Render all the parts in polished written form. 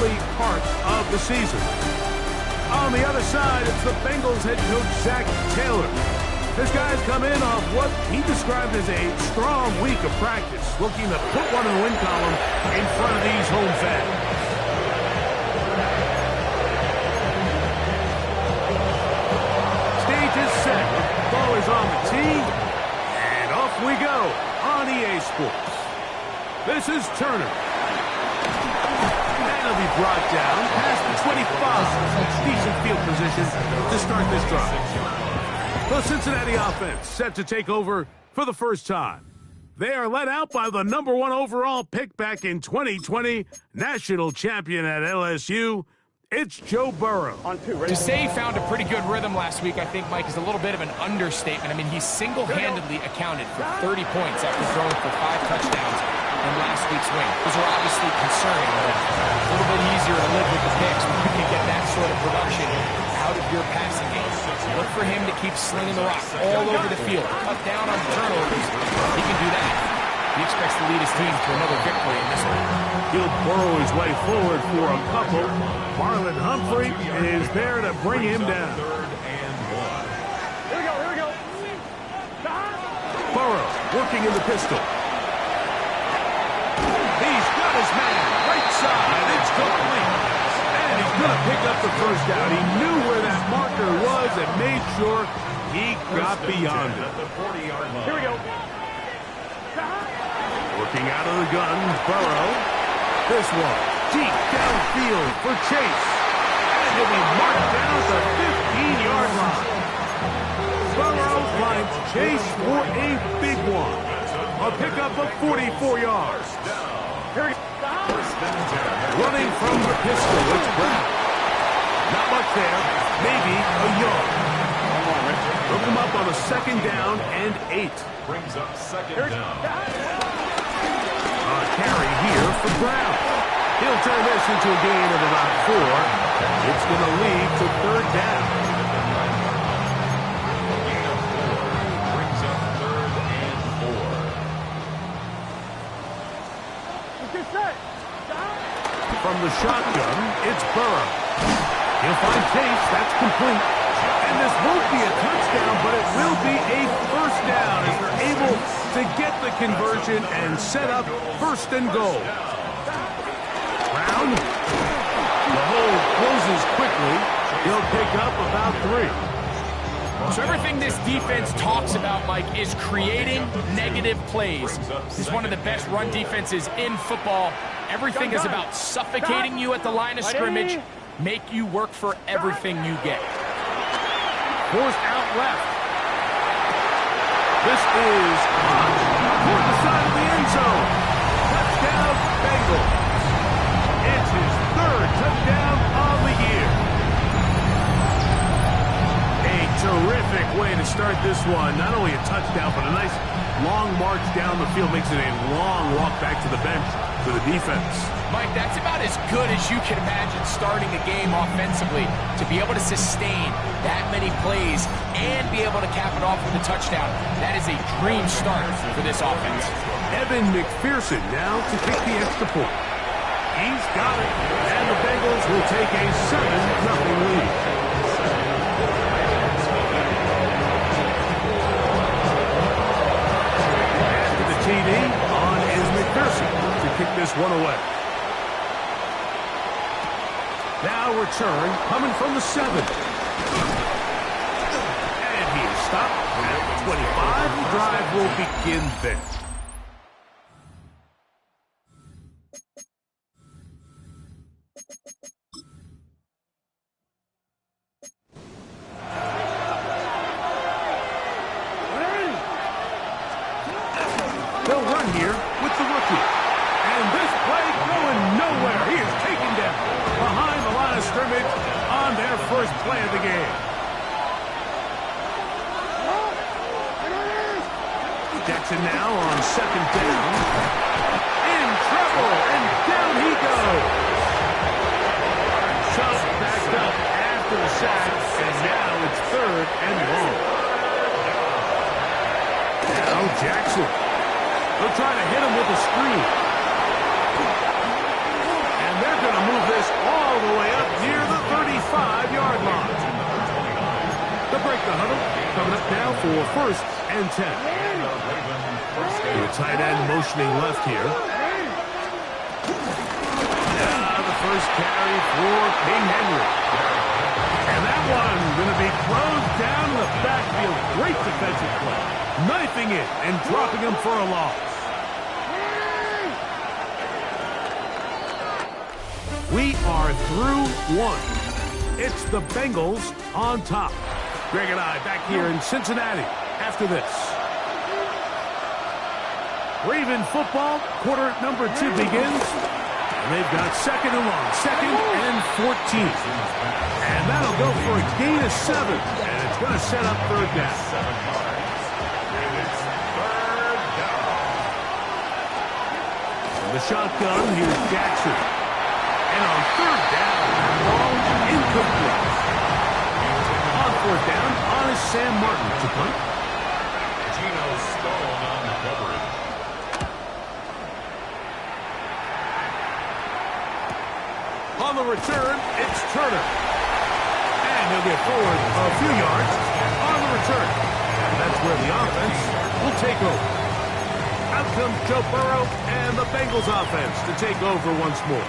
early part of the season. On the other side, it's the Bengals head coach, Zac Taylor. This guy's come in off what he described as a strong week of practice, looking to put one in the win column in front of these home fans. Stage is set. Ball is on the tee. And off we go on EA Sports. This is Turner. And he'll be brought down past the 25. Decent field position to start this drive. The Cincinnati offense set to take over for the first time. They are led out by the #1 overall pick back in 2020, national champion at LSU. It's Joe Burrow. To say he found a pretty good rhythm last week, I think, Mike, is a little bit of an understatement. I mean, he single-handedly accounted for 30 points after throwing for 5 touchdowns in last week's win. Those are obviously concerning, but a little bit easier to live with the picks when you can get that sort of production out of your passing game. Look for him to keep slinging the rock all over the field. Cut down on turnovers. He can do that. He expects to lead his team to another victory in this one. He'll burrow his way forward for a couple. Marlon Humphrey is there to bring him down. Here we go. Burrow working in the pistol. He's got his man right side. It's complete. And he's going to pick up the first down. He knew where that marker was and made sure he got beyond it. Here we go. Working out of the gun, Burrow. This one, deep downfield for Chase. And he'll be marked down at the 15-yard line. Burrow finds Chase for a big one. A pickup of 44 yards. Running from the pistol, it's Brown. Not much there, maybe a yard. Hook him up on a 2nd down and 8. Brings up 2nd down. A carry here for Brown. He'll turn this into a gain of about 4. It's going to lead to 3rd down. Brings up 3rd and 4. From the shotgun, it's Burrow. He'll find Chase. That's complete. And this won't be a touchdown, but it will be a 1st down as they're able to get the conversion and set up 1st and goal. Brown. The hole closes quickly. He'll pick up about 3. So everything this defense talks about, Mike, is creating negative plays. This is one of the best run defenses in football. Everything is about suffocating you at the line of scrimmage, make you work for everything you get. Forced out left. This is caught toward the side of the end zone. Touchdown, Bengals. It's his 3rd touchdown of the year. A terrific way to start this one. Not only a touchdown, but a nice long march down the field. Makes it a long walk back to the bench for the defense. Mike, that's about as good as you can imagine starting a game offensively. To be able to sustain that many plays and be able to cap it off with a touchdown, that is a dream start for this offense. Evan McPherson now to kick the extra point. He's got it, and the Bengals will take a 7-0 lead. After the TD, on is McPherson to kick this one away. Now return coming from the 7. And he is stopped at the 25. The drive will begin there. They'll run here with the rookie. And this play going nowhere. He is taken down behind the line of scrimmage on their first play of the game. Jackson now on 2nd down. In trouble, and down he goes. Shoved back up after the sack, and now it's 3rd and long. Now Jackson. They'll try to hit him with a screen. And they're going to move this for first and 10. The tight end motioning left here. The first carry for King Henry. And that one going to be closed down in the backfield. Great defensive play. Knifing it and dropping him for a loss. We are through one. It's the Bengals on top. Greg and I back here in Cincinnati after this. Raven football, quarter number 2 begins. And they've got second and long, second and 14. And that'll go for a gain of 7. And it's going to set up third down. The shotgun, here's Jackson. And on third down, long incomplete. On fourth down, on is Sam Martin to punt. Gino Stone on the coverage. On the return, it's Turner. And he'll get forward a few yards on the return. And that's where the offense will take over. Out comes Joe Burrow and the Bengals offense to take over once more.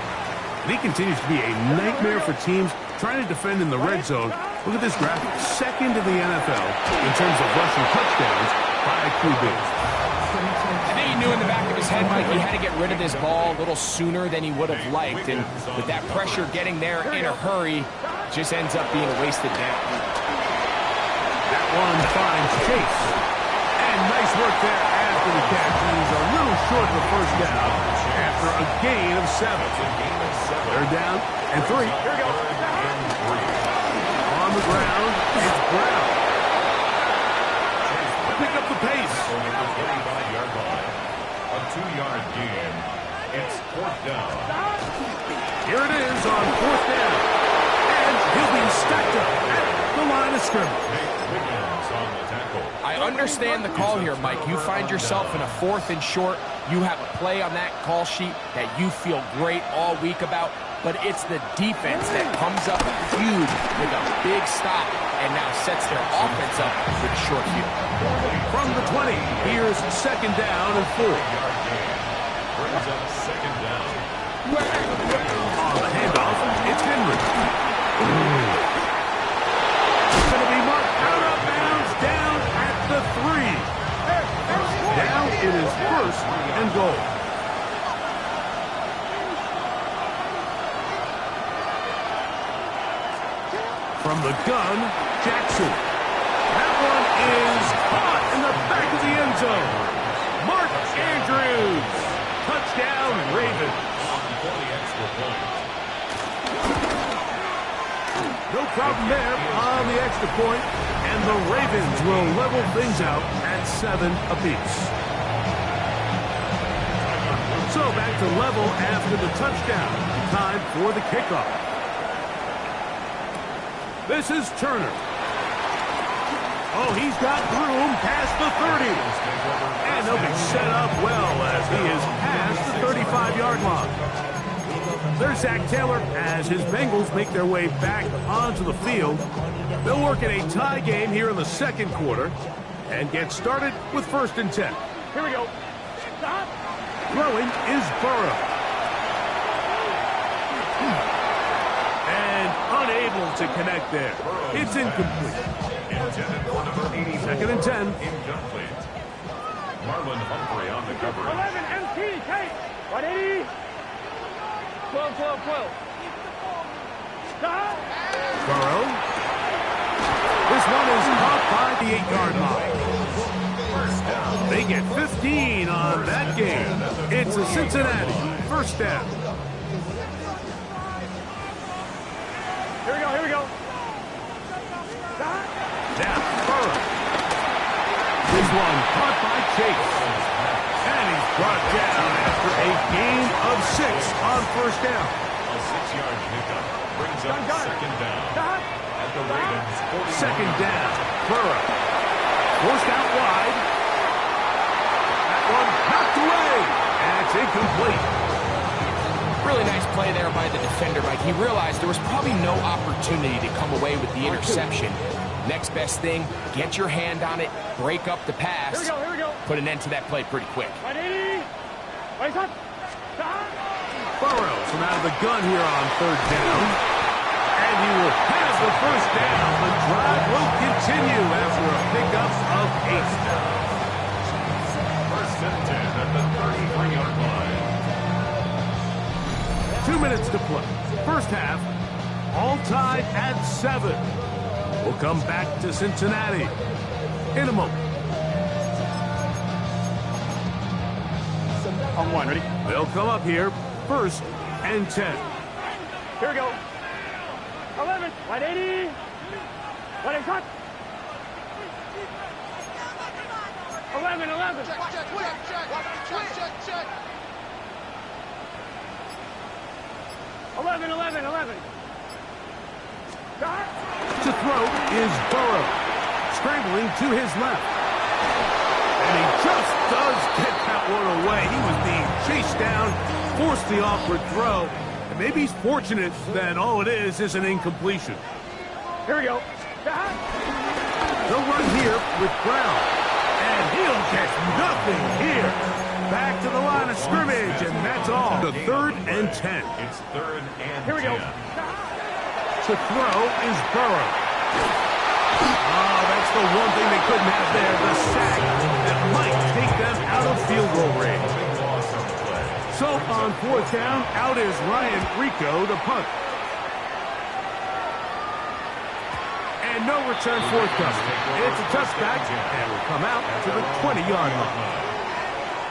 And he continues to be a nightmare for teams trying to defend in the red zone. Look at this graphic. Second in the NFL in terms of rushing touchdowns by QB. I think he knew in the back of his head, Mike, he had to get rid of this ball a little sooner than he would have liked. And with that pressure getting there in a hurry, just ends up being a wasted down. That one finds Chase. And nice work there after the catch. He's a little short of the first down after a gain of 7. They're down and 3. Here we go. On the ground, it's Brown. Pick up the pace. A 2-yard gain. It's fourth down. Here it is on fourth down. And he'll be stacked up at the line of scrimmage. Wiggins on the tackle. I understand the call here, Mike. You find yourself in a 4th and short. You have a play on that call sheet that you feel great all week about, but it's the defense that comes up huge with a big stop and now sets their offense up with a short field. From the 20, here's second down and 4. Brings up second down. On the handoff, it's Henry. It's going to be marked out of bounds down at the 3. Now it is first and goal. From the gun, Jackson. That one is caught in the back of the end zone. Mark Andrews. Touchdown, Ravens. For the extra point. No problem there on the extra point, and the Ravens will level things out at 7 apiece. So back to level after the touchdown. Time for the kickoff. This is Turner. Oh, he's got room past the 30. And they'll be set up well as he is past the 35-yard line. There's Zach Taylor as his Bengals make their way back onto the field. They'll work in a tie game here in the second quarter and get started with first and 10. Here we go. Stop. Throwing is Burrow. And unable to connect there. It's incomplete. Intended for number 80. Second and 10. Incomplete. Marlon Humphrey on the coverage. 11 MT. Hey. 180. 12, 12, 12. Stop. Burrow. This one is caught by the 8-yard line. They get 15 on that game. It's a Cincinnati first down. Here we go, here we go. Stop. Now, Burrow. This one caught by Chase. And he's brought down after a gain of 6 on first down. A 6-yard pickup brings up second down. Stop. At the Ravens 40. Second down. Burrow. Forced out wide. That one knocked away. And it's incomplete. Really nice play there by the defender, Mike. He realized there was probably no opportunity to come away with the interception. Next best thing, get your hand on it, break up the pass. Here we go. Put an end to that play pretty quick. Burrows from out of the gun here on third down. And he will have the first down. The drive will continue after a pickup of 8. First and 10 at the 33-yard line. 2 minutes to play. First half, all tied at 7. We'll come back to Cincinnati in a moment. On 1, ready? They'll come up here, first and 10. Here we go. 11, 180. Let him cut. 11. Check. 11. To throw is Burrow, scrambling to his left. And he just does get that one away. He was being chased down, forced the awkward throw. And maybe he's fortunate that all it is an incompletion. Here we go. They'll run here with Brown. And he'll get nothing here. Back to the line of scrimmage, and that's all. The 3rd and 10. It's 3rd and 10. Here we go. To throw is Burrow. Oh, that's the one thing they couldn't have there, the sack that might take them out of field goal range. So on 4th down, out is Ryan Rico to punt. And no return forthcoming. It's a touchback, and will come out to the 20-yard line.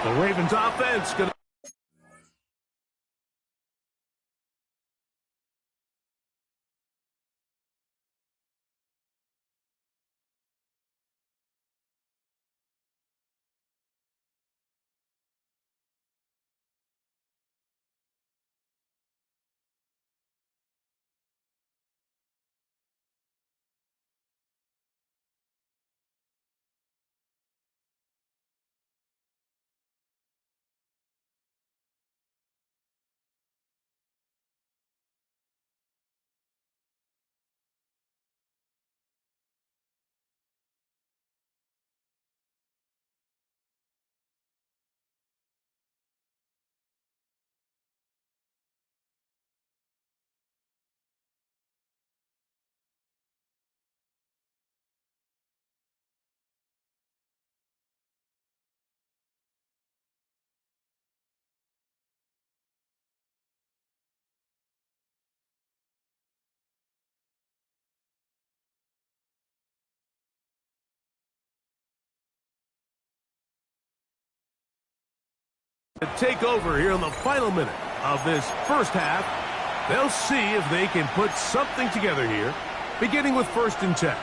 The Ravens offense going to... take over here in the final minute of this first half. They'll see if they can put something together here, beginning with 1st and 10.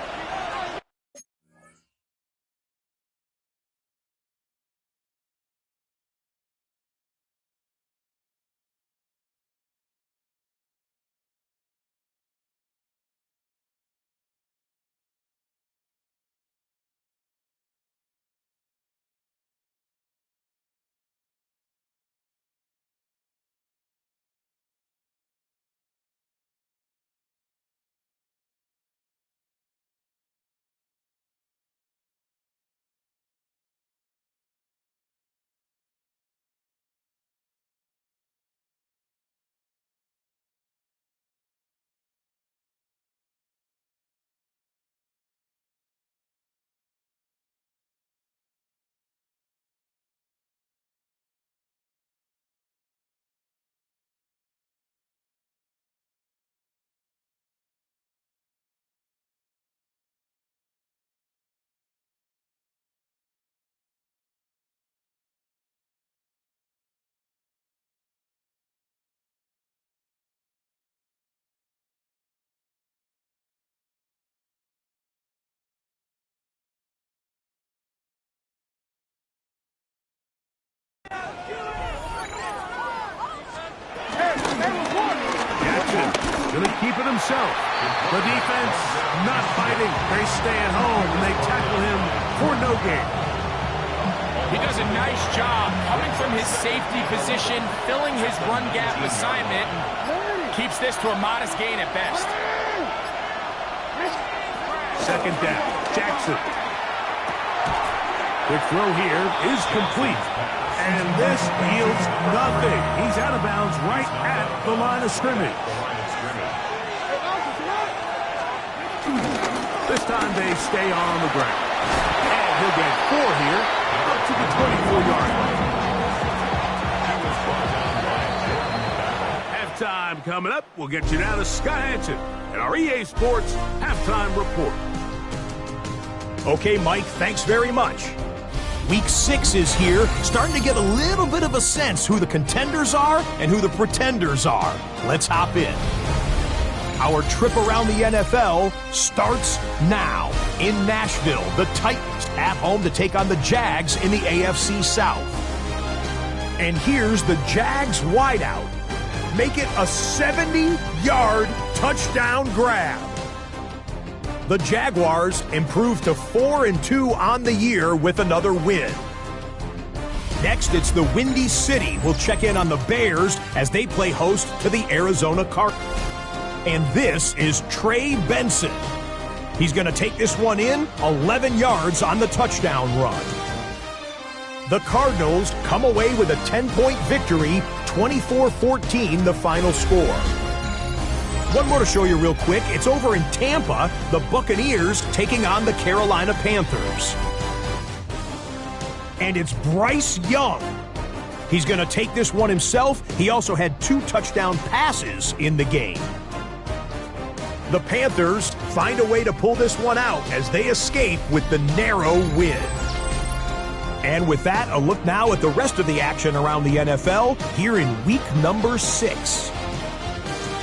Going to keep it himself. The defense not fighting. They stay at home and they tackle him for no gain. He does a nice job coming from his safety position, filling his run gap assignment, and keeps this to a modest gain at best. Second down, Jackson. Quick throw here is complete. And this yields nothing. He's out of bounds right at the line of scrimmage. This time they stay on the ground. And he'll get 4 here up to the 24-yard line. Halftime coming up. We'll get you now to Scott Hanson and our EA Sports Halftime Report. Okay, Mike, thanks very much. Week 6 is here, starting to get a little bit of a sense who the contenders are and who the pretenders are. Let's hop in. Our trip around the NFL starts now. In Nashville, the Titans at home to take on the Jags in the AFC South. And here's the Jags wideout. Make it a 70-yard touchdown grab. The Jaguars improved to 4-2 on the year with another win. Next, it's the Windy City. We'll check in on the Bears as they play host to the Arizona Cardinals. And this is Trey Benson. He's going to take this one in 11 yards on the touchdown run. The Cardinals come away with a 10-point victory, 24-14 the final score. One more to show you real quick. It's over in Tampa, the Buccaneers taking on the Carolina Panthers. And it's Bryce Young. He's going to take this one himself. He also had 2 touchdown passes in the game. The Panthers find a way to pull this one out as they escape with the narrow win. And with that, a look now at the rest of the action around the NFL here in week number 6.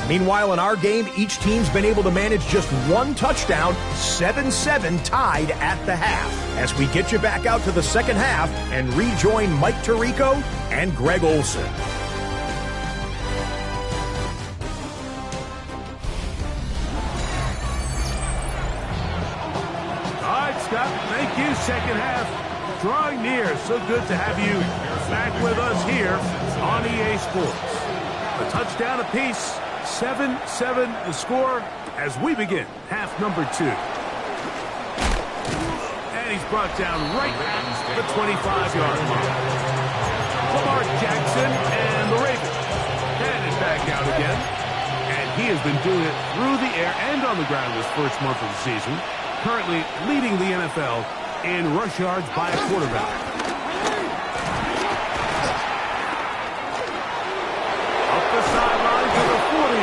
Meanwhile, in our game, each team's been able to manage just 1 touchdown, 7-7 tied at the half. As we get you back out to the second half and rejoin Mike Tirico and Greg Olsen. All right, Scott, thank you. Second half drawing near. So good to have you back with us here on EA Sports. A touchdown apiece. 7-7 the score as we begin half number 2. And he's brought down right at the 25-yard line. Lamar Jackson and the Ravens headed back out again. And he has been doing it through the air and on the ground this first month of the season. Currently leading the NFL in rush yards by a quarterback. Up the sideline to the 40.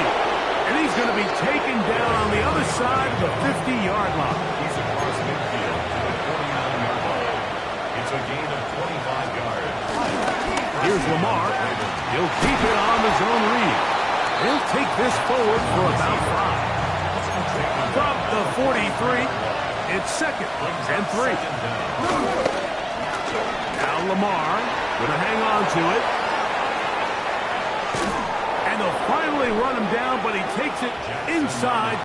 And he's going to be taken down on the other side of the 50-yard line. He's across midfield at the 49-yard line. It's a gain of 25 yards. Here's Lamar. He'll keep it on the zone read. He'll take this forward for about 5. From the 43, it's 2nd and 3. Now Lamar going to hang on to it. And they'll finally run him down, but he takes it inside.